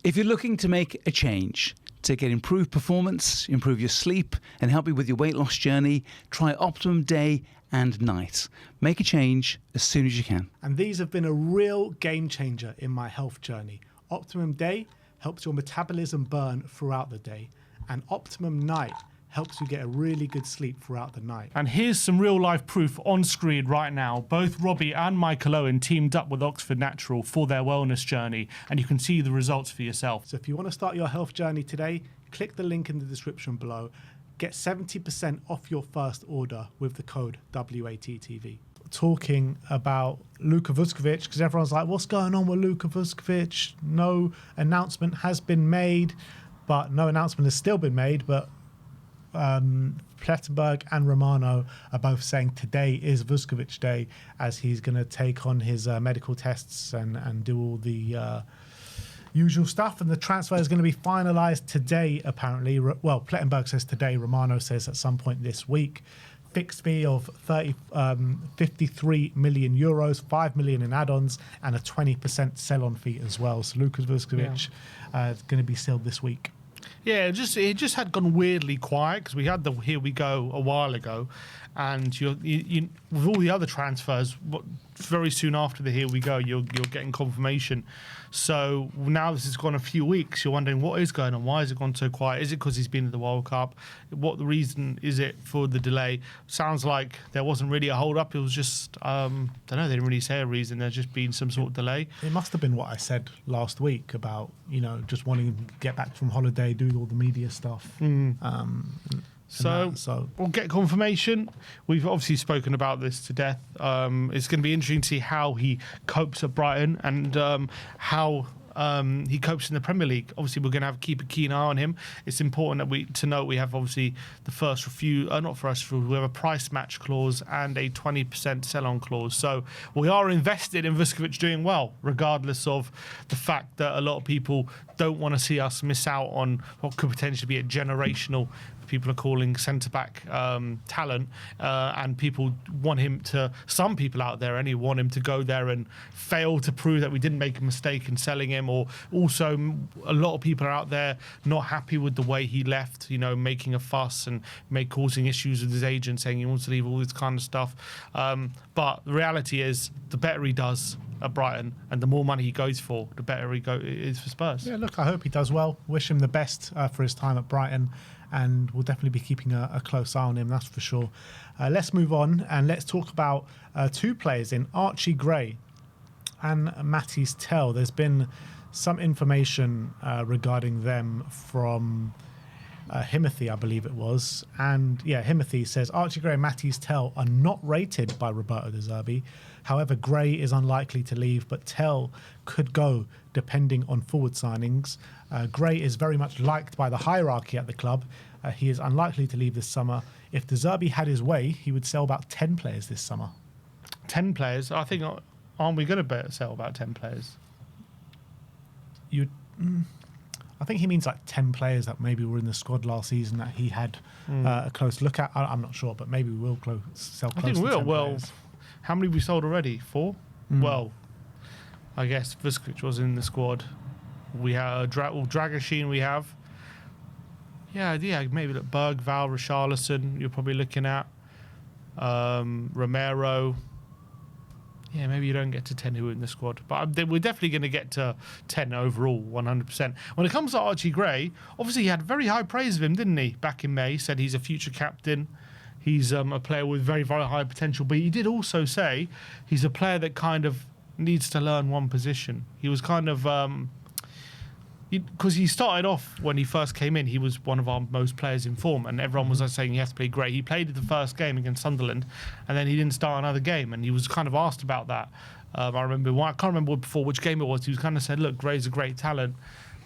If you're looking to make a change to get improved performance, improve your sleep, and help you with your weight loss journey, try Optimum Day and Night. Make a change as soon as you can. And these have been a real game changer in my health journey. Optimum Day helps your metabolism burn throughout the day, and Optimum Night helps you get a really good sleep throughout the night. And here's some real life proof on screen right now. Both Robbie and Michael Owen teamed up with Oxford Natural for their wellness journey, and you can see the results for yourself. So if you want to start your health journey today, click the link in the description below. Get 70% off your first order with the code WATTV. Talking about Luka Vuskovic, because everyone's like, what's going on with Luka Vuskovic? No announcement has been made, but no announcement has still been made, but Plettenberg and Romano are both saying today is Vuskovic Day, as he's going to take on his medical tests and do all the usual stuff, and the transfer is going to be finalised today, apparently. Well, Plettenberg says today, Romano says at some point this week. Fixed fee of 53 million euros, 5 million in add-ons, and a 20% sell-on fee as well. So Luka Vuskovic is going to be sold this week. Yeah, it just had gone weirdly quiet because we had the Here We Go a while ago, and you with all the other transfers, very soon after the Here We Go, you're getting confirmation. So now this has gone a few weeks. You're wondering what is going on. Why has it gone so quiet? Is it because he's been at the World Cup? What the reason is it for the delay? Sounds like there wasn't really a hold up. It was just I don't know. They didn't really say a reason. There's just been some sort of delay. It must have been what I said last week about just wanting to get back from holiday, do all the media stuff. So we'll get confirmation. We've obviously spoken about this to death. It's going to be interesting to see how he copes at Brighton and how he copes in the Premier League. Obviously, we're going to keep a keen eye on him. It's important to note we have obviously the first refusal, we have a price match clause and a 20% sell-on clause. So we are invested in Vuskovic doing well, regardless of the fact that a lot of people don't want to see us miss out on what could potentially be a generational, people are calling centre-back talent, and people want him to, some people out there anyway, want him to go there and fail to prove that we didn't make a mistake in selling him, or also a lot of people are out there not happy with the way he left, making a fuss and causing issues with his agent, saying he wants to leave, all this kind of stuff. But the reality is, the better he does at Brighton and the more money he goes for, the better is for Spurs. Yeah, look, I hope he does well. Wish him the best for his time at Brighton, and we'll definitely be keeping a close eye on him, that's for sure. Let's move on and let's talk about two players in Archie Gray and Mathys Tel. There's been some information regarding them from Himothy, I believe it was. And yeah, Himothy says Archie Gray and Mathys Tel are not rated by Roberto De Zerbi. However, Gray is unlikely to leave, but Tel could go depending on forward signings. Gray is very much liked by the hierarchy at the club. He is unlikely to leave this summer. If De Zerbi had his way, he would sell about 10 players this summer. 10 players? I think, aren't we going to sell about 10 players? I think he means like 10 players that maybe were in the squad last season that he had a close look at. I'm not sure, but maybe we will sell close to 10 players. I think we will. Well, how many have we sold already? 4? Well, I guess Vuskovic was in the squad. We have Dragoshin. We have, maybe like Bergvall, Richarlison. You're probably looking at Romero. Yeah, maybe you don't get to 10 who are in the squad, but we're definitely going to get to 10 overall, 100%. When it comes to Archie Gray, obviously he had very high praise of him, didn't he? Back in May, said he's a future captain. He's a player with very, very high potential, but he did also say he's a player that kind of needs to learn one position. He was kind of, because he started off when he first came in, he was one of our most players in form, and everyone was saying he has to play great. He played the first game against Sunderland, and then he didn't start another game, and he was kind of asked about that. I can't remember before which game it was. He was kind of said, "Look, Gray's a great talent,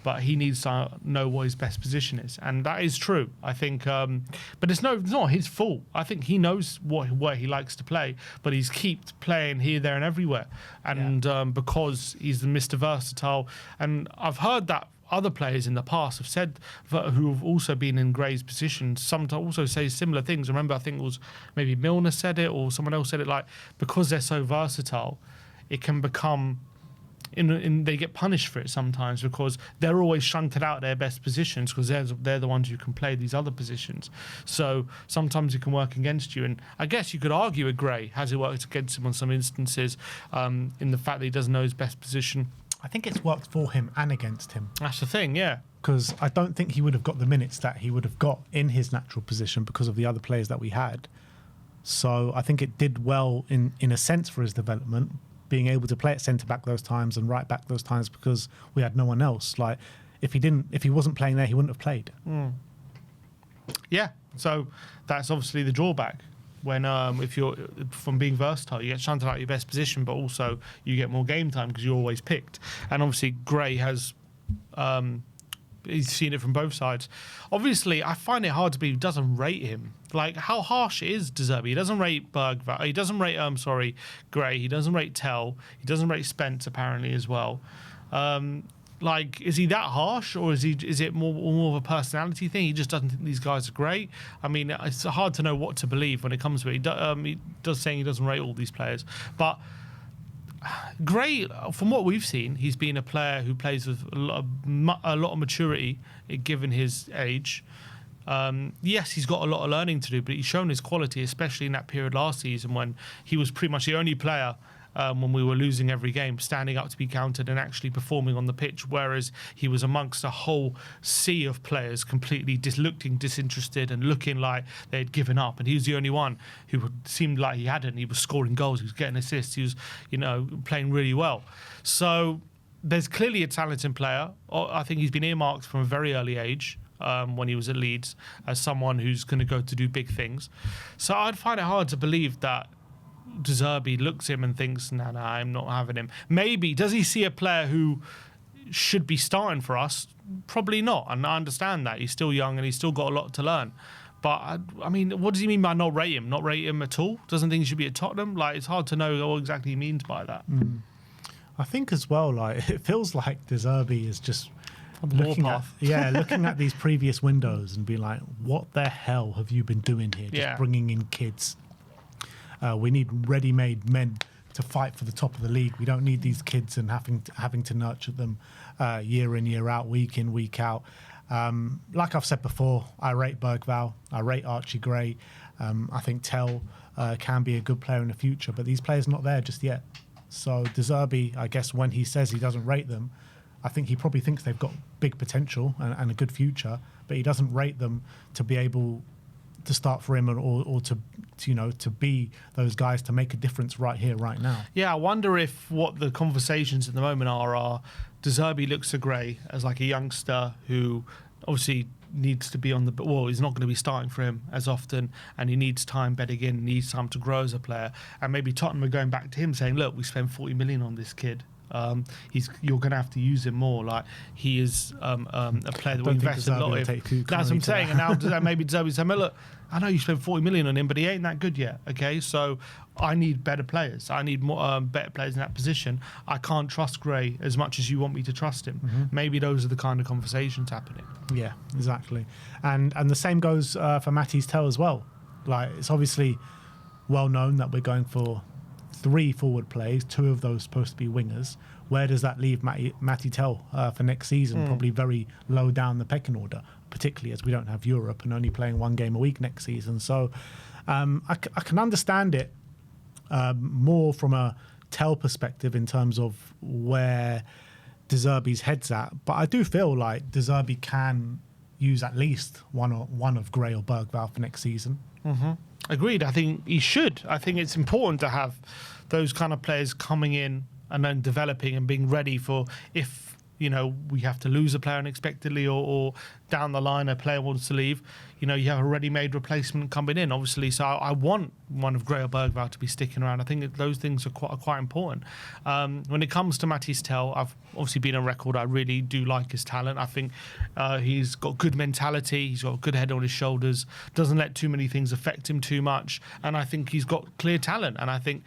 but he needs to know what his best position is," and that is true. I think, but it's not his fault. I think he knows where he likes to play, but he's kept playing here, there, and everywhere, and because he's the Mr. Versatile. And I've heard that other players in the past have said, who have also been in Gray's position, sometimes also say similar things. Remember, I think it was maybe Milner said it, or someone else said it, like, because they're so versatile, it can become they get punished for it sometimes because they're always shunted out their best positions because they're the ones who can play these other positions. So sometimes it can work against you. And I guess you could argue with Gray, has it worked against him on some instances in the fact that he doesn't know his best position? I think it's worked for him and against him. That's the thing, yeah. Because I don't think he would have got the minutes that he would have got in his natural position because of the other players that we had. So I think it did well in a sense for his development, being able to play at centre-back those times and right-back those times because we had no one else. Like, if he wasn't playing there, he wouldn't have played. Yeah, so that's obviously the drawback. When if you're from being versatile, you get shunted out your best position, but also you get more game time because you're always picked. And obviously Gray has he's seen it from both sides. Obviously, I find it hard to believe he doesn't rate him. Like, how harsh is De Zerbi? He doesn't rate Bergvall. He doesn't rate Gray. He doesn't rate Tell. He doesn't rate Spence apparently as well. Like, is he that harsh, or is it more of a personality thing? He just doesn't think these guys are great. I mean, it's hard to know what to believe when it comes to it. He does saying he doesn't rate all these players, but Gray, from what we've seen, he's been a player who plays with a lot of maturity, given his age. Yes, he's got a lot of learning to do, but he's shown his quality, especially in that period last season when he was pretty much the only player. When we were losing every game, standing up to be counted and actually performing on the pitch, whereas he was amongst a whole sea of players completely looking disinterested and looking like they had given up, and he was the only one who seemed like he hadn't. He was scoring goals, he was getting assists, he was, playing really well. So there's clearly a talented player. I think he's been earmarked from a very early age. When he was at Leeds, as someone who's going to go to do big things. So I'd find it hard to believe that De Zerbi looks at him and thinks, nah, I'm not having him. Maybe, does he see a player who should be starting for us? Probably not, and I understand that. He's still young and he's still got a lot to learn. But, I mean, what does he mean by not rate him? Not rate him at all? Doesn't think he should be at Tottenham? Like, it's hard to know what exactly he means by that. I think as well, like, it feels like De Zerbi is just looking at these previous windows and be like, what the hell have you been doing here? Just bringing in kids. We need ready-made men to fight for the top of the league. We don't need these kids and having to nurture them year in, year out, week in, week out. Like I've said before, I rate Bergvall. I rate Archie Gray. I think Tell can be a good player in the future, but these players are not there just yet. So De Zerbi, I guess when he says he doesn't rate them, I think he probably thinks they've got big potential and a good future, but he doesn't rate them to be able to start for him or to be those guys to make a difference right here, right now. Yeah, I wonder if what the conversations at the moment are De Zerbi looks at Gray as like a youngster who obviously needs to be on the... Well, he's not going to be starting for him as often, and he needs time bedding in, he needs time to grow as a player. And maybe Tottenham are going back to him saying, look, we spent 40 million on this kid. You're going to have to use him more. Like, he is a player that we invested a lot in. That's what I'm saying. And now maybe De Zerbi's saying, look, I know you spent 40 million on him, but he ain't that good yet. Okay, so I need better players. I need more better players in that position. I can't trust Gray as much as you want me to trust him. Maybe those are the kind of conversations happening. Yeah, exactly. And the same goes for Matty's Tell as well. Like, it's obviously well known that we're going for 3 forward plays, 2 of those supposed to be wingers. Where does that leave Matty Tell for next season? Probably very low down the pecking order, particularly as we don't have Europe and only playing 1 game a week next season. So I can understand it more from a Tell perspective in terms of where De Zerbi's head's at. But I do feel like De Zerbi can use at least one of Gray or Bergvall for next season. Agreed. I think he should. I think it's important to have those kind of players coming in and then developing and being ready for if, we have to lose a player unexpectedly or down the line a player wants to leave, you have a ready-made replacement coming in, obviously. So I want one of Gray or Bergvall to be sticking around. I think that those things are quite important. When it comes to Matty's Tell, I've obviously been on record. I really do like his talent. I think he's got good mentality. He's got a good head on his shoulders. Doesn't let too many things affect him too much. And I think he's got clear talent. And I think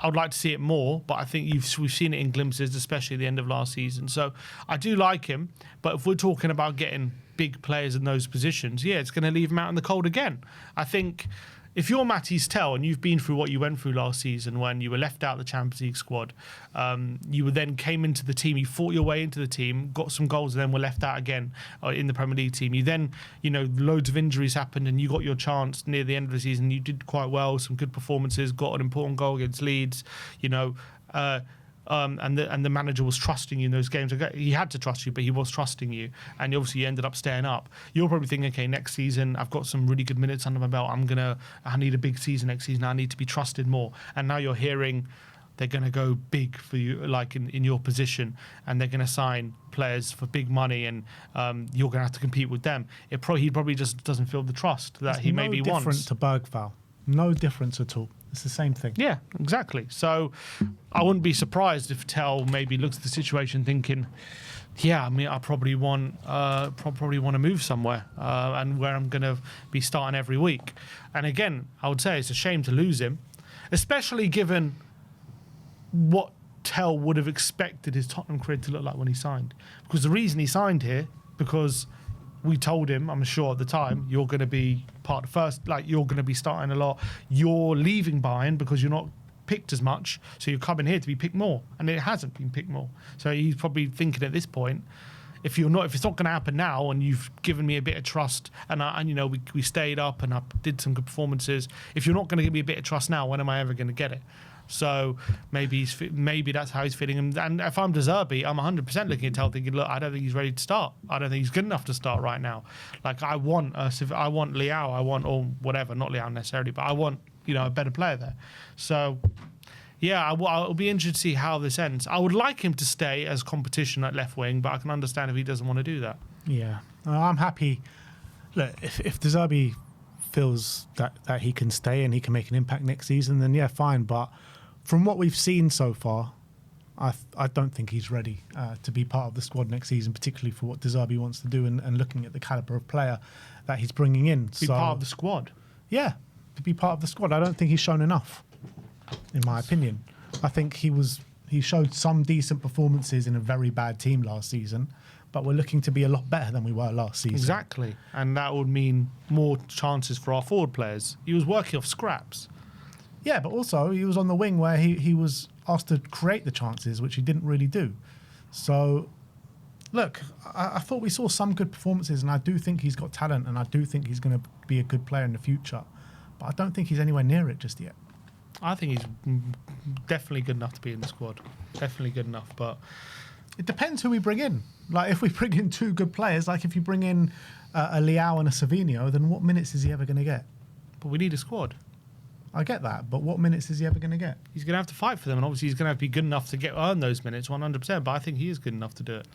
I would like to see it more, but I think we've seen it in glimpses, especially at the end of last season. So I do like him, but if we're talking about getting big players in those positions, it's going to leave him out in the cold again. I think if you're Matty's Tell and you've been through what you went through last season when you were left out of the Champions League squad, you then came into the team, you fought your way into the team, got some goals, and then were left out again in the Premier League team. You then, loads of injuries happened and you got your chance near the end of the season. You did quite well, some good performances, got an important goal against Leeds, and the manager was trusting you in those games. He had to trust you, but he was trusting you, and obviously you ended up staying up. You're probably thinking, okay, next season I've got some really good minutes under my belt. I need a big season next season. I need to be trusted more. And now you're hearing they're going to go big for you, like in your position, and they're going to sign players for big money, and you're going to have to compete with them. He probably just doesn't feel the trust that he maybe wants. No different to Bergvall. No difference at all. It's the same thing. Yeah, exactly. So I wouldn't be surprised if Tell maybe looks at the situation thinking, yeah, I mean, I probably want to move somewhere, and where I'm going to be starting every week. And again, I would say it's a shame to lose him, especially given what Tell would have expected his Tottenham career to look like when he signed. Because the reason he signed here, because we told him, I'm sure at the time, you're going to be part of the first, you're going to be starting a lot. You're leaving Bayern because you're not picked as much, so you're coming here to be picked more, and it hasn't been picked more. So he's probably thinking at this point, if it's not going to happen now, and you've given me a bit of trust, and we stayed up and I did some good performances. If you're not going to give me a bit of trust now, when am I ever going to get it? So maybe that's how he's feeling. And if I'm De Zerbi, I'm 100% looking at Tell thinking, look, I don't think he's ready to start. I don't think he's good enough to start right now. I want Leao, or whatever, not Leao necessarily, but I want a better player there. So yeah, I'll be interested to see how this ends. I would like him to stay as competition at left wing, but I can understand if he doesn't want to do that. Yeah, I'm happy. Look, if De Zerbi feels that he can stay and he can make an impact next season, then yeah, fine. But from what we've seen so far, I don't think he's ready to be part of the squad next season, particularly for what De Zerbi wants to do and looking at the calibre of player that he's bringing in. Be part of the squad? Yeah, to be part of the squad. I don't think he's shown enough, in my opinion. I think he showed some decent performances in a very bad team last season, but we're looking to be a lot better than we were last season. Exactly, and that would mean more chances for our forward players. He was working off scraps. Yeah, but also he was on the wing where he was asked to create the chances, which he didn't really do. So, look, I thought we saw some good performances, and I do think he's got talent, and I do think he's going to be a good player in the future. But I don't think he's anywhere near it just yet. I think he's definitely good enough to be in the squad. Definitely good enough, but it depends who we bring in. Like, if we bring in two good players, like if you bring in a Leao and a Savinho, then what minutes is he ever going to get? But we need a squad. I get that, but what minutes is he ever going to get? He's going to have to fight for them, and obviously he's going to have to be good enough to earn those minutes 100%, but I think he is good enough to do it.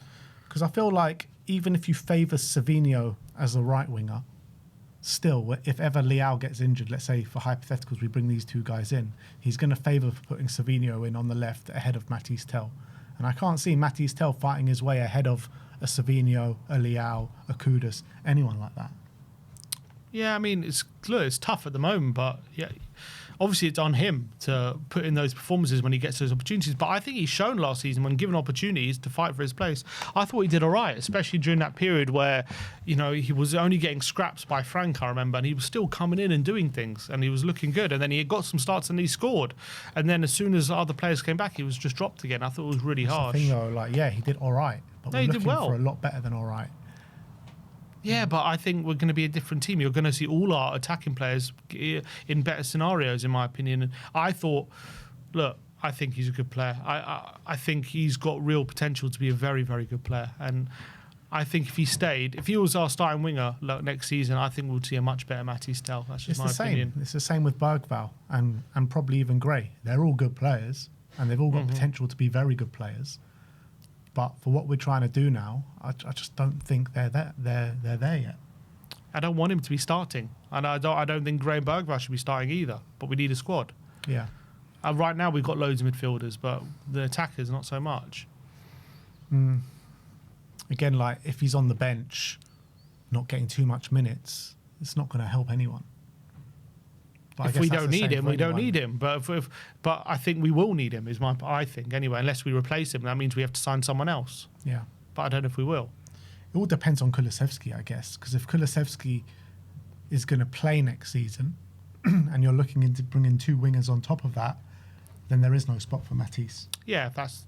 Because I feel like even if you favour Savinho as a right winger, still, if ever Leao gets injured, let's say for hypotheticals we bring these two guys in, he's going to favour putting Savinho in on the left ahead of Matthijs Tel. And I can't see Matthijs Tel fighting his way ahead of a Savinho, a Leao, a Kudus, anyone like that. Yeah, I mean, it's tough at the moment, but yeah, obviously it's on him to put in those performances when he gets those opportunities. But I think he's shown last season, when given opportunities to fight for his place, I thought he did all right, especially during that period where, he was only getting scraps by Frank, I remember, and he was still coming in and doing things, and he was looking good. And then he got some starts and he scored. And then as soon as other players came back, he was just dropped again. I thought it was really harsh. The thing though, he did all right, but we're looking for a lot better than all right. Yeah, but I think we're going to be a different team. You're going to see all our attacking players in better scenarios, in my opinion. And I think he's a good player. I think he's got real potential to be a very, very good player. And I think if he was our starting winger next season, I think we'll see a much better Matthijs Tel. That's just my opinion. It's the same with Bergvall and probably even Gray. They're all good players, and they've all got potential to be very good players. But for what we're trying to do now, I just don't think they're there yet. I don't want him to be starting, and I don't think Gray and Bergvall should be starting either. But we need a squad. Yeah. Right now we've got loads of midfielders, but the attackers not so much. Again, if he's on the bench, not getting too much minutes, it's not going to help anyone. But if we don't need him, we don't need him. But but I think we will need him. I think anyway. Unless we replace him, that means we have to sign someone else. Yeah. But I don't know if we will. It all depends on Kulusevski, I guess. Because if Kulusevski is going to play next season, and you're looking into bringing two wingers on top of that, then there is no spot for Matisse. Yeah, that's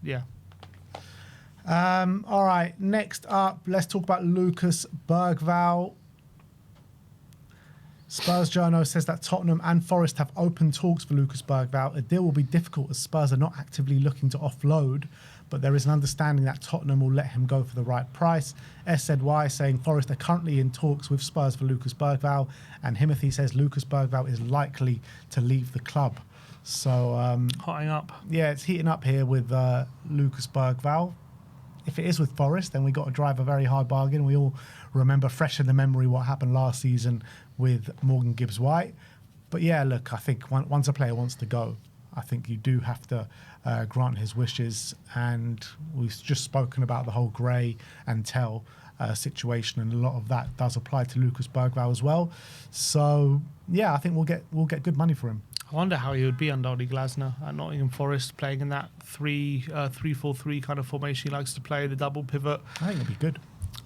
All right, next up, let's talk about Lucas Bergvall. Spurs Journo says that Tottenham and Forest have open talks for Lucas Bergvall. A deal will be difficult as Spurs are not actively looking to offload, but there is an understanding that Tottenham will let him go for the right price. SZY saying Forest are currently in talks with Spurs for Lucas Bergvall, and Himothy says Lucas Bergvall is likely to leave the club. So hotting up. Yeah, it's heating up here with Lucas Bergvall. If it is with Forest, then we got to drive a very hard bargain. We all remember fresh in the memory what happened last season with Morgan Gibbs-White. But yeah, look, I think once a player wants to go, I think you do have to grant his wishes. And we've just spoken about the whole Gray and Tell situation, and a lot of that does apply to Lucas Bergvall as well. So yeah, I think we'll get good money for him. I wonder how he would be under Ollie Glasner at Nottingham Forest, playing in that 3-4-3 kind of formation he likes to play, the double pivot. I think it'll be good.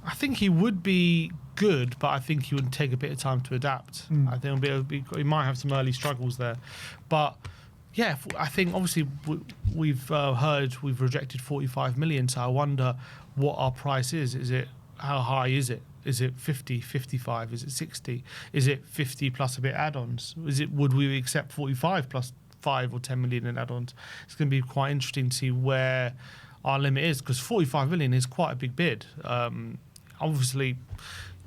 I think he would be good, but I think he would take a bit of time to adapt. I think he might have some early struggles there. But yeah, I think obviously we've heard we've rejected 45 million, so I wonder what our price is. How high is it? Is it 50, 55? Is it 60? Is it 50 plus a bit add-ons? Would we accept 45 plus 5 or 10 million in add-ons? It's going to be quite interesting to see where our limit is, because 45 million is quite a big bid. Obviously,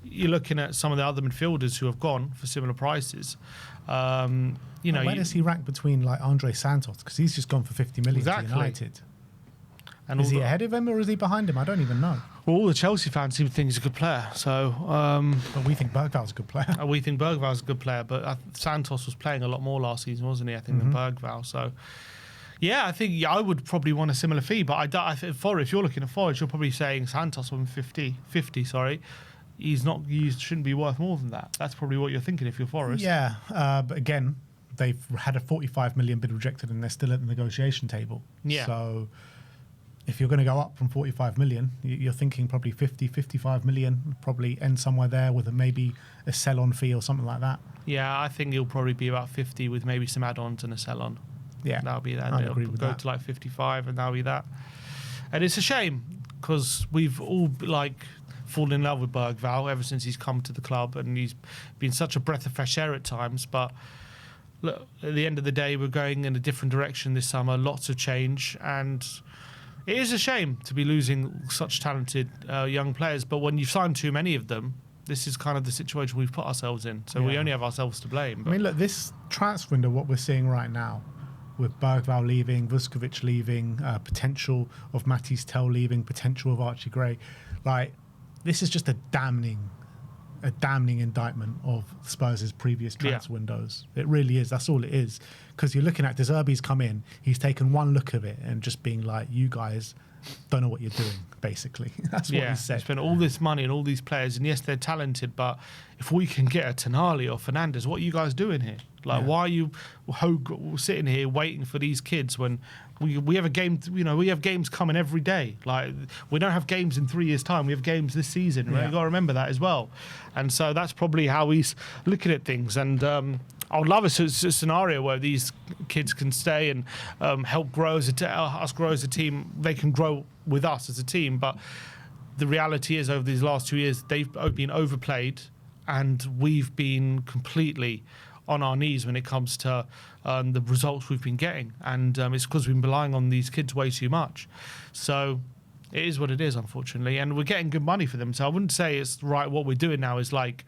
you're looking at some of the other midfielders who have gone for similar prices. Where does he rank between like Andre Santos? Because he's just gone for 50 million to United. And is he ahead of him or is he behind him? I don't even know. Well, all the Chelsea fans seem to think he's a good player. So, but we think Bergvall's a good player. We think Bergvall's a good player, but Santos was playing a lot more last season, wasn't he? I think than Bergvall. So, yeah, I think I would probably want a similar fee. But I think if you're looking at Forest, you're probably saying Santos on 50. He shouldn't be worth more than that. That's probably what you're thinking if you're Forest. Yeah, but again, they've had a 45 million bid rejected and they're still at the negotiation table. Yeah. So if you're going to go up from 45 million, you're thinking probably 50, 55 million, probably end somewhere there with maybe a sell-on fee or something like that. Yeah, I think it'll probably be about 50 with maybe some add-ons and a sell-on. Yeah, that'll be that. I'd agree with go that. to like 55 and that'll be that. And it's a shame because we've all fallen in love with Bergvall ever since he's come to the club, and he's been such a breath of fresh air at times. But look, at the end of the day, we're going in a different direction this summer. Lots of change, and it is a shame to be losing such talented young players. But when you've signed too many of them, this is kind of the situation we've put ourselves in. So we only have ourselves to blame. But I mean, look, this transfer window, what we're seeing right now, with Bergvall leaving, Vuskovic leaving, potential of Matisse Tell leaving, potential of Archie Gray, like, this is just a damning indictment of Spurs' previous transfer windows. It really is. That's all it is. Because you're looking at De Zerbi's come in, he's taken one look of it and just being like, you guys don't know what you're doing, basically. That's what he said. Spent all this money and all these players, and yes, they're talented, but if we can get a Tonali or Fernandes, what are you guys doing here? Like, why are you sitting here waiting for these kids when we have a game? We have games coming every day. Like, we don't have games in 3 years' time. We have games this season. Right? You've got to remember that as well. And so that's probably how he's looking at things. And I would love a scenario where these kids can stay and help grow us grow as a team. They can grow with us as a team. But the reality is, over these last 2 years, they've been overplayed, and we've been completely on our knees when it comes to the results we've been getting. And it's because we've been relying on these kids way too much. So it is what it is, unfortunately. And we're getting good money for them. So I wouldn't say it's right. What we're doing now is like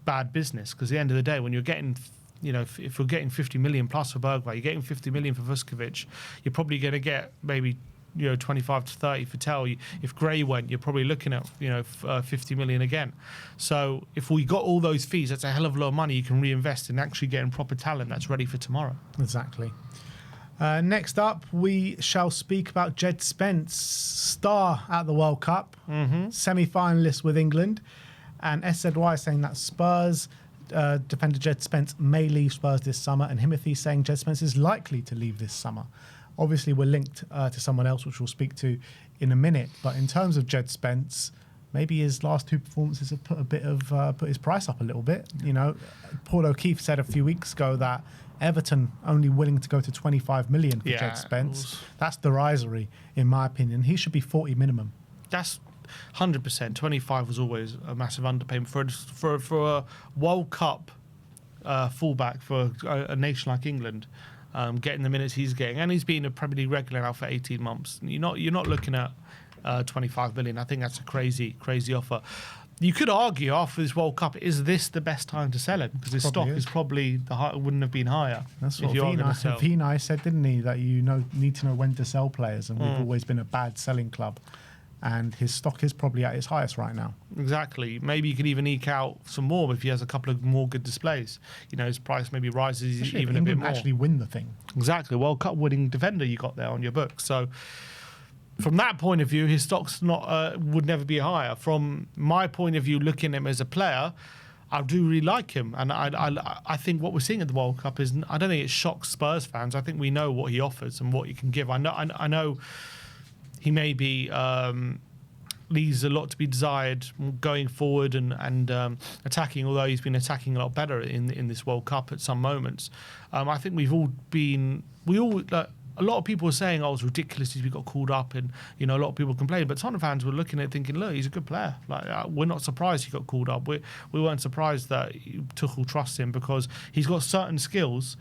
bad business. Because at the end of the day, when you're getting, if we're getting 50 million plus for Bergvall, you're getting 50 million for Vuskovic, you're probably going to get maybe 25 to 30 for Tell. If Gray went, you're probably looking at 50 million again. So if we got all those fees, that's a hell of a lot of money you can reinvest in actually getting proper talent that's ready for tomorrow. Exactly. Next up, we shall speak about Djed Spence, star at the World Cup, semi-finalist with England, and SZY saying that Spurs defender Djed Spence may leave Spurs this summer, and Himothy saying Djed Spence is likely to leave this summer. Obviously, we're linked to someone else, which we'll speak to in a minute. But in terms of Djed Spence, maybe his last 2 performances have put his price up a little bit. You know, Paul O'Keefe said a few weeks ago that Everton only willing to go to 25 million for Djed Spence. That's derisory, in my opinion. He should be 40 minimum. That's 100%. 25 was always a massive underpayment for a World Cup fullback for a nation like England. Getting the minutes he's getting, and he's been a Premier League regular now for 18 months. You're not looking at 25 million. I think that's a crazy offer. You could argue after this World Cup, is this the best time to sell him? Because his stock is probably wouldn't have been higher. That's what Vinay said, didn't he? That need to know when to sell players, and we've always been a bad selling club. And his stock is probably at its highest right now. Exactly. Maybe you could even eke out some more if he has a couple of more good displays. You know, his price maybe rises even a bit more. Actually win the thing. Exactly. World Cup winning defender you got there on your book. So from that point of view, his stock's would never be higher. From my point of view, looking at him as a player, I do really like him, and I think what we're seeing at the World Cup is, I don't think it shocks Spurs fans. I think we know what he offers and what he can give. I know he may be leaves a lot to be desired going forward and attacking. Although he's been attacking a lot better in this World Cup at some moments. I think a lot of people were saying, "Oh, it's ridiculous we got called up," and a lot of people complained. But Tottenham fans were looking at it thinking, "Look, he's a good player. Like we're not surprised he got called up. We weren't surprised that Tuchel trusts him because he's got certain skills."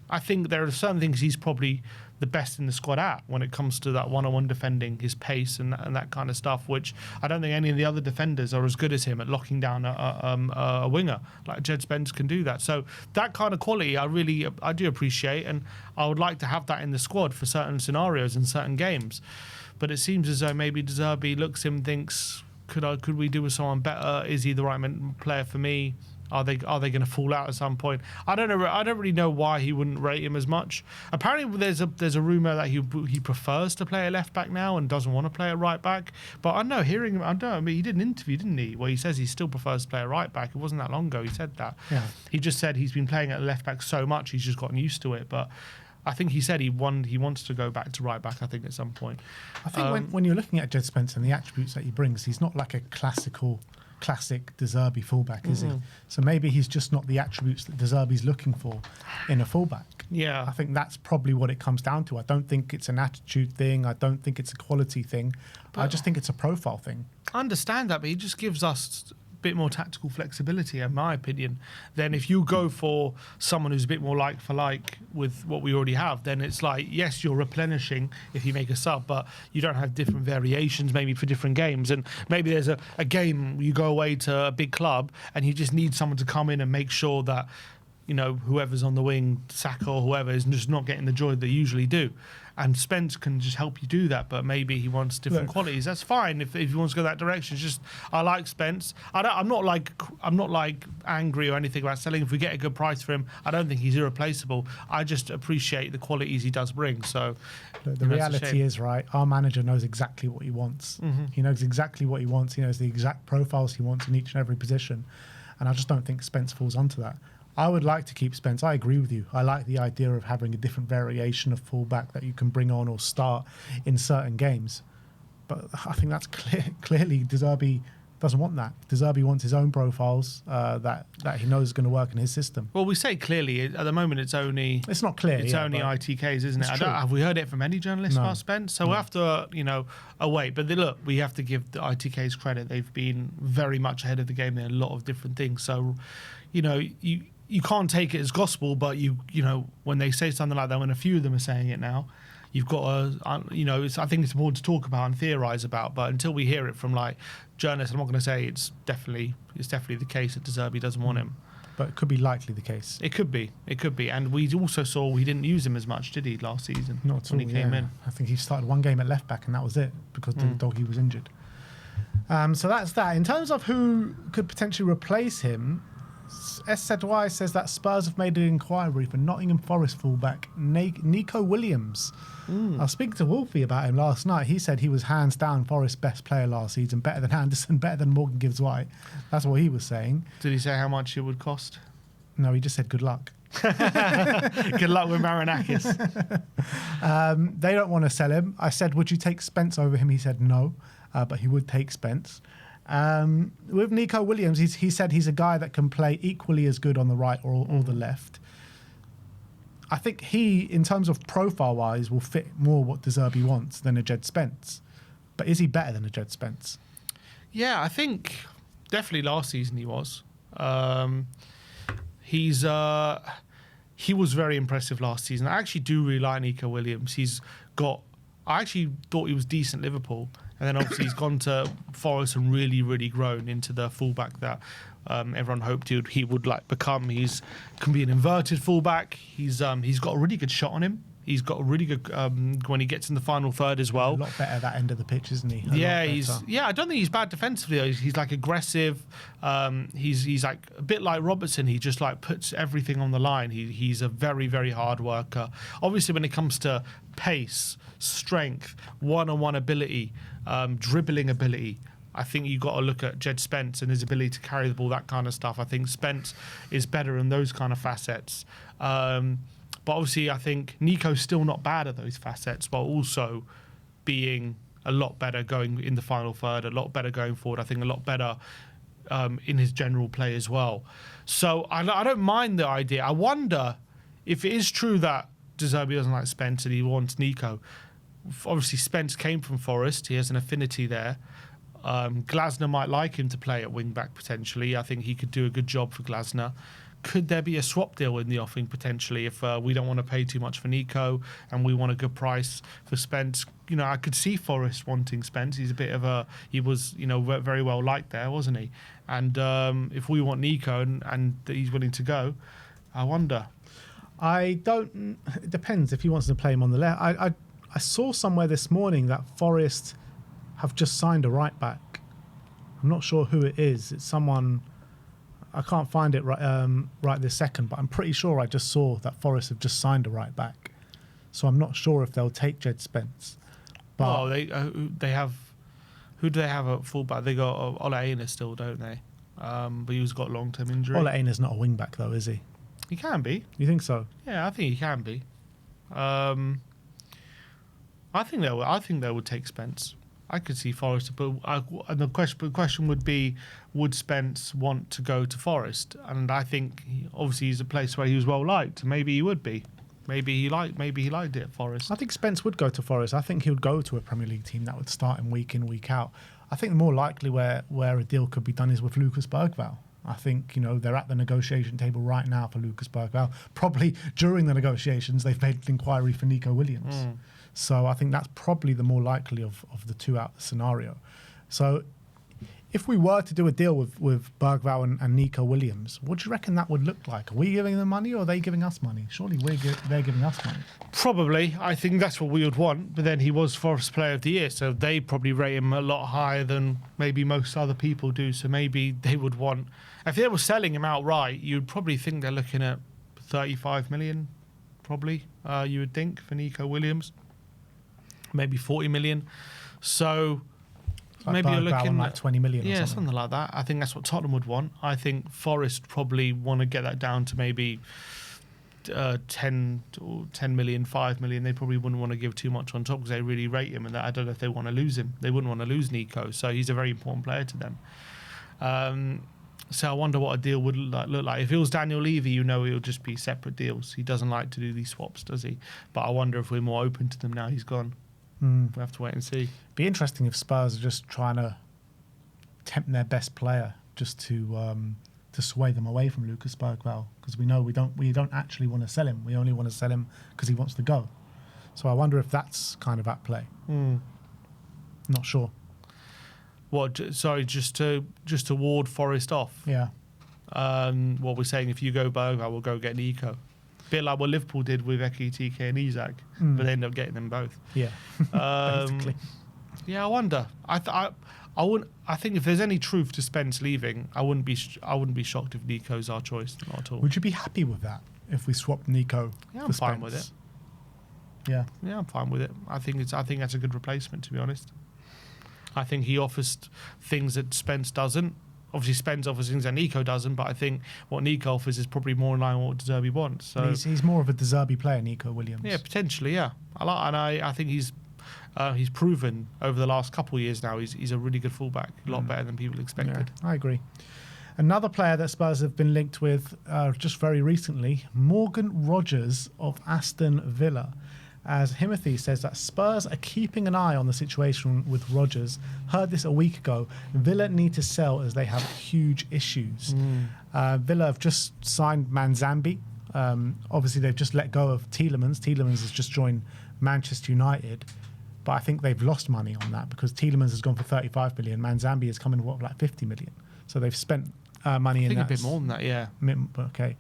I think there are certain things he's probably the best in the squad at when it comes to that one-on-one defending, his pace and that kind of stuff, which I don't think any of the other defenders are as good as him at locking down a winger. Like Djed Spence can do that. So that kind of quality I do appreciate, and I would like to have that in the squad for certain scenarios and certain games. But it seems as though maybe De Zerbi looks at him and thinks, could we do with someone better? Is he the right player for me? Are they going to fall out at some point? I don't know. I don't really know why he wouldn't rate him as much. Apparently, there's a rumor that he prefers to play a left back now and doesn't want to play a right back. But I know hearing him, he did an interview, didn't he, where he says he still prefers to play a right back. It wasn't that long ago he said that. Yeah. He just said he's been playing at left back so much he's just gotten used to it. But I think he said he wants to go back to right back, I think, at some point. I think when you're looking at Djed Spence and the attributes that he brings, he's not like a classic De Zerbi fullback, is he? So maybe he's just not the attributes that De Zerbi's looking for in a fullback. Yeah. I think that's probably what it comes down to. I don't think it's an attitude thing. I don't think it's a quality thing. I just think it's a profile thing. I understand that, but he just gives us bit more tactical flexibility, in my opinion, than if you go for someone who's a bit more like for like with what we already have. Then it's like, yes, you're replenishing if you make a sub, but you don't have different variations maybe for different games. And maybe there's a game you go away to a big club and you just need someone to come in and make sure that whoever's on the wing, Saka or whoever, is just not getting the joy they usually do. And Spence can just help you do that, but maybe he wants different qualities. That's fine if he wants to go that direction. It's just I like Spence. I'm not like angry or anything about selling. If we get a good price for him, I don't think he's irreplaceable. I just appreciate the qualities he does bring. So the reality is, right, our manager knows exactly what he wants. He knows exactly what he wants. He knows the exact profiles he wants in each and every position, and I just don't think Spence falls onto that. I would like to keep Spence. I agree with you. I like the idea of having a different variation of fullback that you can bring on or start in certain games. But I think that's clearly De Zerbi doesn't want that. De Zerbi wants his own profiles that he knows is going to work in his system. Well, we say clearly. At the moment, it's not clear. It's only ITKs, isn't it? Have we heard it from any journalists about Spence? So we'll have to, await. But look, we have to give the ITKs credit. They've been very much ahead of the game in a lot of different things. So, you can't take it as gospel, but when they say something like that, when a few of them are saying it now, you've got to, I think it's important to talk about and theorise about. But until we hear it from journalists, I'm not going to say it's definitely the case that De Zerbi doesn't want him. But it could be likely the case. It could be, and we also saw he didn't use him as much, did he, last season? Not at all. When he came in. I think he started one game at left back, and that was it because the doggy was injured. So that's that. In terms of who could potentially replace him, SZY says that Spurs have made an inquiry for Nottingham Forest fullback Neco Williams. I was speaking to Wolfie about him last night. He said he was hands down Forest's best player last season, better than Anderson, better than Morgan Gibbs-White. That's what he was saying. Did he say how much it would cost? No, he just said good luck. Good luck with Marinakis. They don't want to sell him. I said, would you take Spence over him? He said no, but he would take Spence. With Neco Williams, he said he's a guy that can play equally as good on the right or the left. I think he, in terms of profile-wise, will fit more what De Zerbi wants than a Djed Spence. But is he better than a Djed Spence? Yeah, I think definitely last season he was. He was very impressive last season. I actually do really like Neco Williams. I actually thought he was decent at Liverpool, and then obviously he's gone to Forest and really, really grown into the fullback that everyone hoped he would like become. Can be an inverted fullback. He's got a really good shot on him. He's got a really good when he gets in the final third as well. A lot better at that end of the pitch, isn't he? I don't think he's bad defensively. He's like aggressive. He's like a bit like Robertson. He just like puts everything on the line. He's a very, very hard worker. Obviously, when it comes to pace, strength, one-on-one ability, dribbling ability, I think you've got to look at Djed Spence and his ability to carry the ball, that kind of stuff. I think Spence is better in those kind of facets. But obviously, I think Nico's still not bad at those facets, while also being a lot better going in the final third, a lot better going forward. I think a lot better in his general play as well. So I don't mind the idea. I wonder if it is true that De Zerbi doesn't like Spence and he wants Neco. Obviously, Spence came from Forest. He has an affinity there. Glasner might like him to play at wing-back potentially. I think he could do a good job for Glasner. Could there be a swap deal in the offing potentially if we don't want to pay too much for Neco and we want a good price for Spence? You know, I could see Forest wanting Spence. He was very well liked there, wasn't he? And if we want Neco and he's willing to go, I wonder. It depends if he wants to play him on the left. I saw somewhere this morning that Forest have just signed a right back. I'm not sure who it is. It's someone. I can't find it right this second, but I'm pretty sure I just saw that Forest have just signed a right back. So I'm not sure if they'll take Djed Spence. But they have. Who do they have at fullback? They got Ole Einar still, don't they? But he's got long-term injury. Ole Einar's not a wing back though, is he? He can be. You think so? Yeah, I think he can be. I think they would take Spence. I could see Forest, but and the question would be, would Spence want to go to Forest? And I think obviously he's a place where he was well liked. Maybe he would be. Maybe he liked it at Forest. I think Spence would go to Forest. I think he would go to a Premier League team that would start him week in, week out. I think the more likely where a deal could be done is with Lucas Bergvall. I think they're at the negotiation table right now for Lucas Bergvall. Probably during the negotiations they've made an inquiry for Neco Williams. So I think that's probably the more likely of the two out scenario. So if we were to do a deal with Bergvall and Neco Williams, what do you reckon that would look like? Are we giving them money or are they giving us money? Surely they're giving us money. Probably. I think that's what we would want. But then he was Forest Player of the Year, so they probably rate him a lot higher than maybe most other people do. So maybe they would want... If they were selling him outright, you'd probably think they're looking at 35 million, probably, you would think, for Neco Williams. Maybe 40 million. So like maybe you're looking on like 20 million or something like that. I think that's what Tottenham would want. I think Forest probably want to get that down to maybe 10 million, 5 million. They probably wouldn't want to give too much on top because they really rate him, and I don't know if they want to lose him. They wouldn't want to lose Neco, so he's a very important player to them. So I wonder what a deal would look like. If it was Daniel Levy, it would just be separate deals. He doesn't like to do these swaps, does he? But I wonder if we're more open to them now he's gone. We'll have to wait and see. Be interesting if Spurs are just trying to tempt their best player just to sway them away from Lucas Bergvall, because we know we don't actually want to sell him. We only want to sell him because he wants to go. So I wonder if that's kind of at play. Not sure. What? Sorry, just to ward Forest off. Yeah. What we're saying, if you go Bergvall, we'll go get Neco. Bit like what Liverpool did with Ekitike and Isak, but they ended up getting them both. Yeah. Basically. Yeah, I wonder. I wouldn't. I think if there's any truth to Spence leaving, I wouldn't be shocked if Neco's our choice. Not at all. Would you be happy with that if we swapped Neco? Yeah, I'm fine with it. Yeah. Yeah, I'm fine with it. I think that's a good replacement, to be honest. I think he offers things that Spence doesn't. Obviously, Spence offers things that Neco doesn't, but I think what Neco offers is probably more in line with what De Zerbi wants. So he's more of a De Zerbi player, Neco Williams. Yeah, potentially, yeah. I think he's He's proven over the last couple of years now he's a really good fullback, a lot better than people expected. Yeah, I agree. Another player that Spurs have been linked with just very recently, Morgan Rogers of Aston Villa. As Himothy says that Spurs are keeping an eye on the situation with Rogers. Heard this a week ago. Villa need to sell as they have huge issues. Villa have just signed Manzambi. Obviously, they've just let go of Tielemans. Tielemans has just joined Manchester United. But I think they've lost money on that because Tielemans has gone for 35 million. Manzambi has come in, like 50 million. So they've spent money in that. I think a bit more than that, yeah. Okay.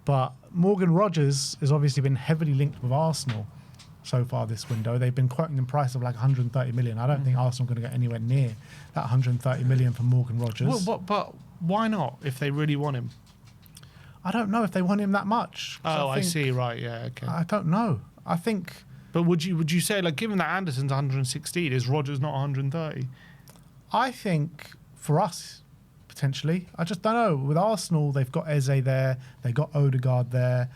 But Morgan Rogers has obviously been heavily linked with Arsenal so far this window. They've been quoting the price of like 130 million. I don't think Arsenal are going to get anywhere near that 130 million for Morgan Rogers. But why not if they really want him? I don't know if they want him that much. Oh, I see. Right, yeah, okay. I don't know. I think... But would you say, like, given that Anderson's 116, is Rogers not 130? I think for us, potentially. I just don't know. With Arsenal, they've got Eze there. They've got Odegaard there.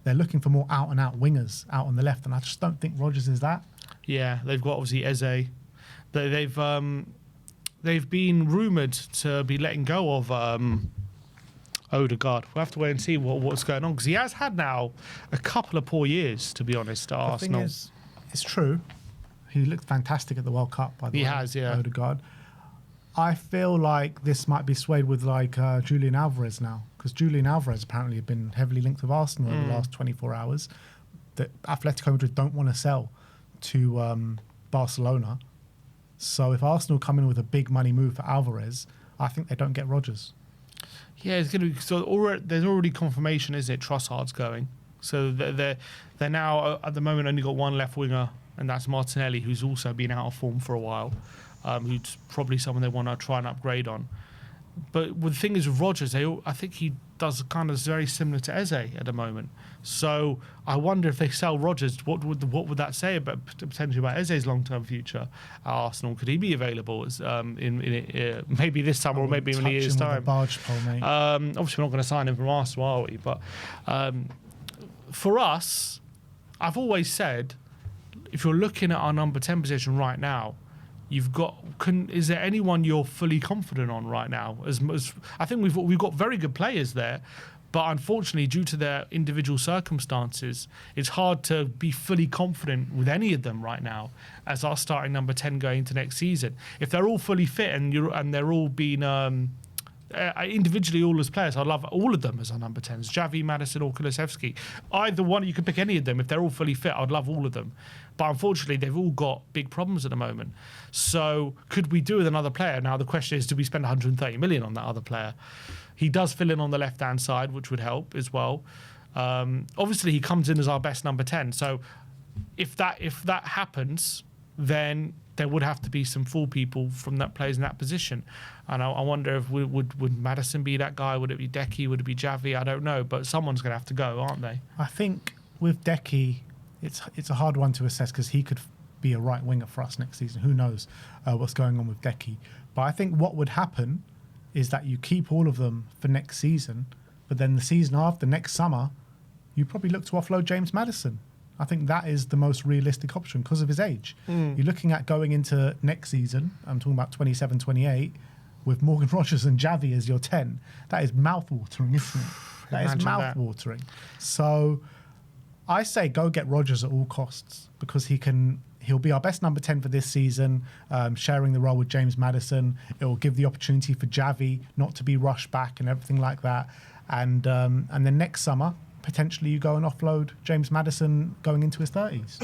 They're looking for more out-and-out wingers out on the left, and I just don't think Rogers is that. Yeah, they've got obviously Eze. They've been rumoured to be letting go of Odegaard. We'll have to wait and see what's going on because he has had now a couple of poor years, to be honest, at Arsenal. The thing is, it's true. He looked fantastic at the World Cup, by the way. He has, yeah. Odegaard. I feel like this might be swayed with like Julian Alvarez now because Julian Alvarez apparently has been heavily linked with Arsenal over the last 24 hours. That Atletico Madrid don't want to sell to Barcelona. So if Arsenal come in with a big money move for Alvarez, I think they don't get Rogers. Yeah, it's going to be there's already confirmation, is it? Trossard's going, so they're now at the moment only got one left winger, and that's Martinelli, who's also been out of form for a while. Who's probably someone they want to try and upgrade on. But the thing is with Rogers, I think he does kind of very similar to Eze at the moment. So I wonder if they sell Rogers, what would that say about potentially about Eze's long-term future at Arsenal? Could he be available in maybe this summer or maybe in a year's time? Barge pole, mate. Obviously, we're not going to sign him from Arsenal, are we? But for us, I've always said, if you're looking at our number 10 position right now, is there anyone you're fully confident on right now? As I think we've got very good players there, but unfortunately, due to their individual circumstances, it's hard to be fully confident with any of them right now as our starting number 10 going into next season. If they're all fully fit and they're all being individually all as players, I love all of them as our number 10s. Xavi, Maddison or Kulusevski. Either one, you can pick any of them. If they're all fully fit, I'd love all of them. But unfortunately, they've all got big problems at the moment. So could we do with another player? Now, the question is, do we spend 130 million on that other player? He does fill in on the left-hand side, which would help as well. Obviously, he comes in as our best number 10. So if that happens, then there would have to be some full people from that players in that position. And I wonder if would Maddison be that guy? Would it be Decky? Would it be Xavi? I don't know. But someone's going to have to go, aren't they? I think with Decky, it's a hard one to assess because he could be a right winger for us next season. Who knows what's going on with Decky? But I think what would happen is that you keep all of them for next season, but then the season after, next summer, you probably look to offload James Maddison. I think that is the most realistic option because of his age. You're looking at going into next season, I'm talking about 27, 28, with Morgan Rogers and Xavi as your 10. That is mouth-watering, isn't it? That is mouth-watering. So I say go get Rogers at all costs because he'll be our best number 10 for this season, sharing the role with James Maddison. It will give the opportunity for Xavi not to be rushed back and everything like that. And then next summer, potentially you go and offload James Maddison going into his 30s.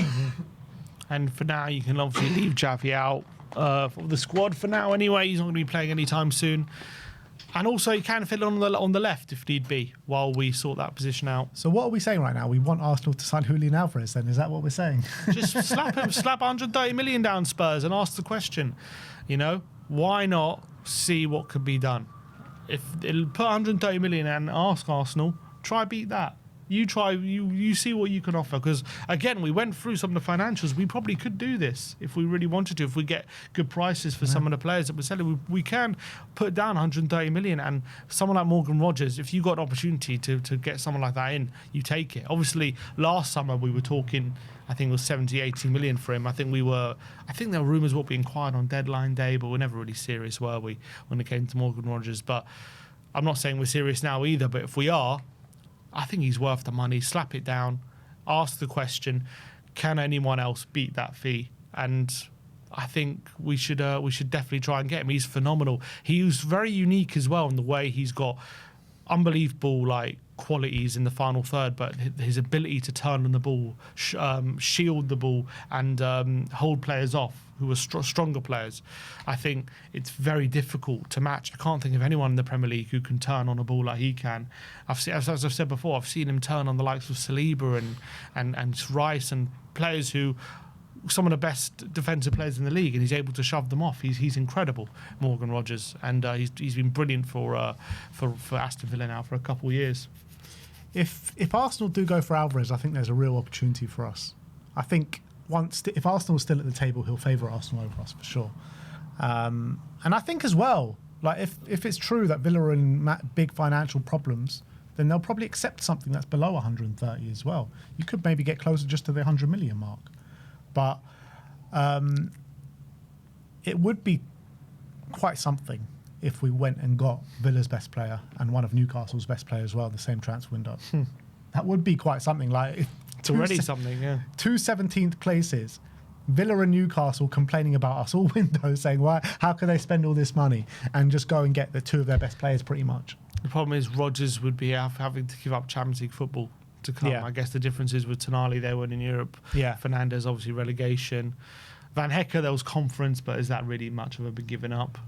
And for now, you can obviously leave Xavi out of the squad for now anyway. He's not going to be playing anytime soon. And also, he can fit on the left if need be while we sort that position out. So what are we saying right now? We want Arsenal to sign Julian Alvarez then? Is that what we're saying? Just slap 130 million down Spurs and ask the question, why not see what could be done? If it'll put 130 million and ask Arsenal, try beat that. You try, you see what you can offer. Because, again, we went through some of the financials. We probably could do this if we really wanted to. If we get good prices for some of the players that we're selling, we can put down 130 million. And someone like Morgan Rogers, if you got an opportunity to get someone like that in, you take it. Obviously, last summer we were talking, I think it was 70, 80 million for him. I think there were rumours what we inquired on deadline day, but we're never really serious, were we, when it came to Morgan Rogers? But I'm not saying we're serious now either, but if we are, I think he's worth the money. Slap it down, ask the question, can anyone else beat that fee? And I think we should definitely try and get him. He's phenomenal. He's very unique as well in the way he's got unbelievable qualities in the final third, but his ability to turn on the ball, shield the ball, and hold players off who are stronger players. I think it's very difficult to match. I can't think of anyone in the Premier League who can turn on a ball like he can. As I've said before, I've seen him turn on the likes of Saliba and Rice and players who, some of the best defensive players in the league, and he's able to shove them off. He's incredible, Morgan Rogers, and he's been brilliant for Aston Villa now for a couple of years. If Arsenal do go for Alvarez, I think there's a real opportunity for us. I think if Arsenal's still at the table, he'll favour Arsenal over us for sure. And I think as well, if it's true that Villa are in big financial problems, then they'll probably accept something that's below 130 as well. You could maybe get closer just to the 100 million mark. But it would be quite something if we went and got Villa's best player and one of Newcastle's best players as well, the same transfer window. That would be quite something. It's already something, yeah. 2 17th places, Villa and Newcastle complaining about us all windows, saying, "Why? How can they spend all this money and just go and get the 2 of their best players pretty much?" The problem is Rodgers would be having to give up Champions League football to come. Yeah. I guess the difference is with Tonali, they weren't in Europe. Yeah. Fernandes, obviously relegation. Van Hecker, there was conference, but is that really much of a big giving up?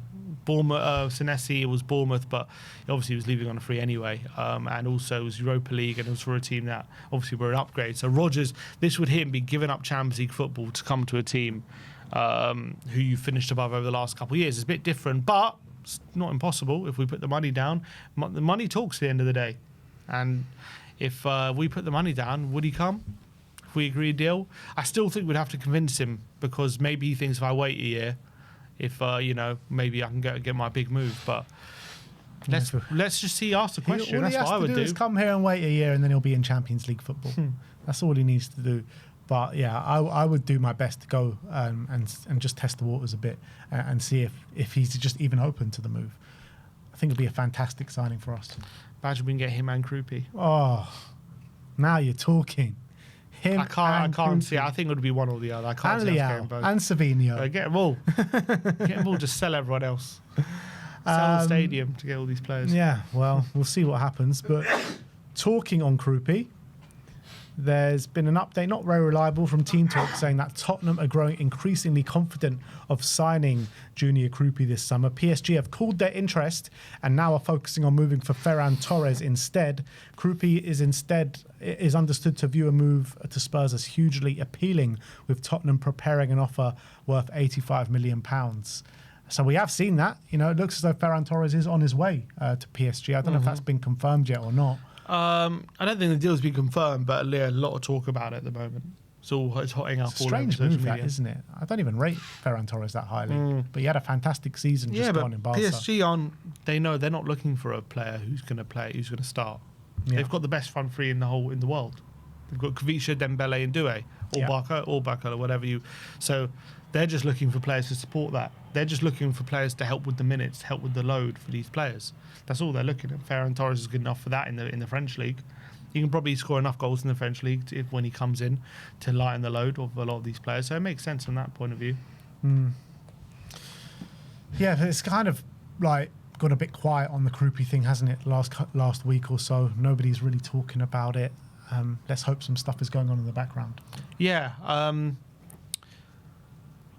Bournemouth, Senesi, it was Bournemouth, but obviously he was leaving on a free anyway. And also it was Europa League, and it was for a team that obviously were an upgrade. So Rodgers, this would him be giving up Champions League football to come to a team who you finished above over the last couple of years. It's a bit different, but it's not impossible if we put the money down. The money talks at the end of the day. And if we put the money down, would he come? If we agree a deal? I still think we'd have to convince him, because maybe he thinks if I wait a year, maybe I can get my big move. But let's just ask the question. That's what I would do. Is come here and wait a year, and then he'll be in Champions League football. That's all he needs to do. But yeah, I would do my best to go and just test the waters a bit and see if he's just even open to the move. I think it'd be a fantastic signing for us. Imagine we can get him and Kroupi. Oh, now you're talking. I can't see it. I think it would be one or the other. I can't see us getting both. And Savinho. Get them all. Get them all. Just sell everyone else. Sell the stadium to get all these players. Yeah, well, we'll see what happens. But talking on Kroupi, there's been an update, not very reliable, from Team Talk saying that Tottenham are growing increasingly confident of signing Junior Kroupi this summer. PSG have cooled their interest and now are focusing on moving for Ferran Torres instead. Kroupi is understood to view a move to Spurs as hugely appealing, with Tottenham preparing an offer worth £85 million. So we have seen that. It looks as though Ferran Torres is on his way to PSG. I don't know if that's been confirmed yet or not. I don't think the deal's been confirmed, but a lot of talk about it at the moment. It's hotting up. It's a strange move, that, isn't it? I don't even rate Ferran Torres that highly, but he had a fantastic season just gone in Barca. PSG they know they're not looking for a player who's going to start. Yeah. They've got the best front three in the world. They've got Kvicha, Dembele, and Doué, or Barca, or whatever you. So they're just looking for players to support that. They're just looking for players to help with the minutes, help with the load for these players. That's all they're looking at. Ferran Torres is good enough for that in the French league. He can probably score enough goals in the French league when he comes in to lighten the load of a lot of these players. So it makes sense from that point of view. Yeah, it's kind of got a bit quiet on the Kroupi thing, hasn't it? Last week or so, nobody's really talking about it. Let's hope some stuff is going on in the background. Yeah.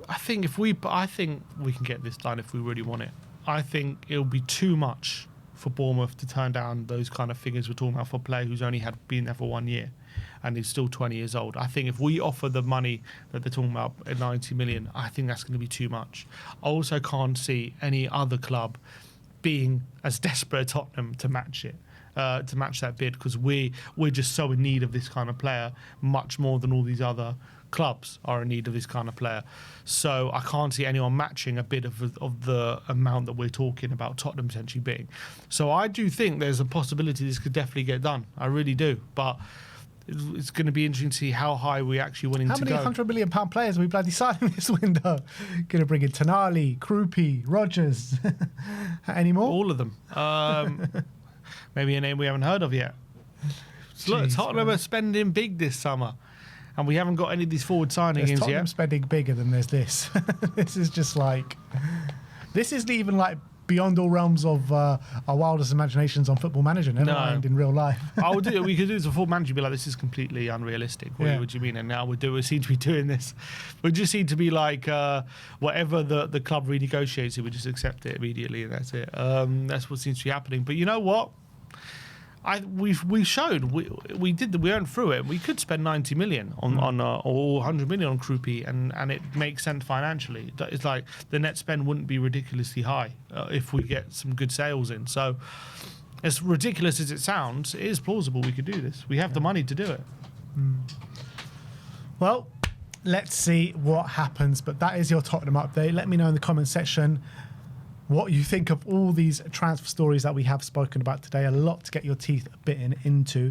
I think we can get this done if we really want it. I think it'll be too much for Bournemouth to turn down those kind of figures we're talking about for a player who's only been there for 1 year and is still 20 years old. I think if we offer the money that they're talking about at 90 million, I think that's going to be too much. I also can't see any other club being as desperate as Tottenham to match it. to match that bid, because we're just so in need of this kind of player, much more than all these other clubs are in need of this kind of player. So I can't see anyone matching a bid of the amount that we're talking about Tottenham potentially bidding. So I do think there's a possibility this could definitely get done. I really do. But it's going to be interesting to see how high we're actually willing to go. How many £100 million players are we bloody signing this window? Going to bring in Tonali, Kroupi, Rodgers. Any more? All of them. Maybe a name we haven't heard of yet. Look, Tottenham are spending big this summer. And we haven't got any of these forward signings yet. Tottenham spending bigger than there's this. This is just like... This isn't even like beyond all realms of our wildest imaginations on Football Manager, never mind in real life. We could do this a full manager, be like, this is completely unrealistic. What do you mean? And now we seem to be doing this. We just seem to be like, whatever the club renegotiates it, we just accept it immediately, and that's it. That's what seems to be happening. But you know what? We showed we earned through it. We could spend 90 million on or 100 million on Kroupi, and it makes sense financially. It's like the net spend wouldn't be ridiculously high if we get some good sales in. So as ridiculous as it sounds, it is plausible we could do this. We have the money to do it. Well, let's see what happens. But that is your Tottenham update. Let me know in the comment section what you think of all these transfer stories that we have spoken about today. A lot to get your teeth bitten into.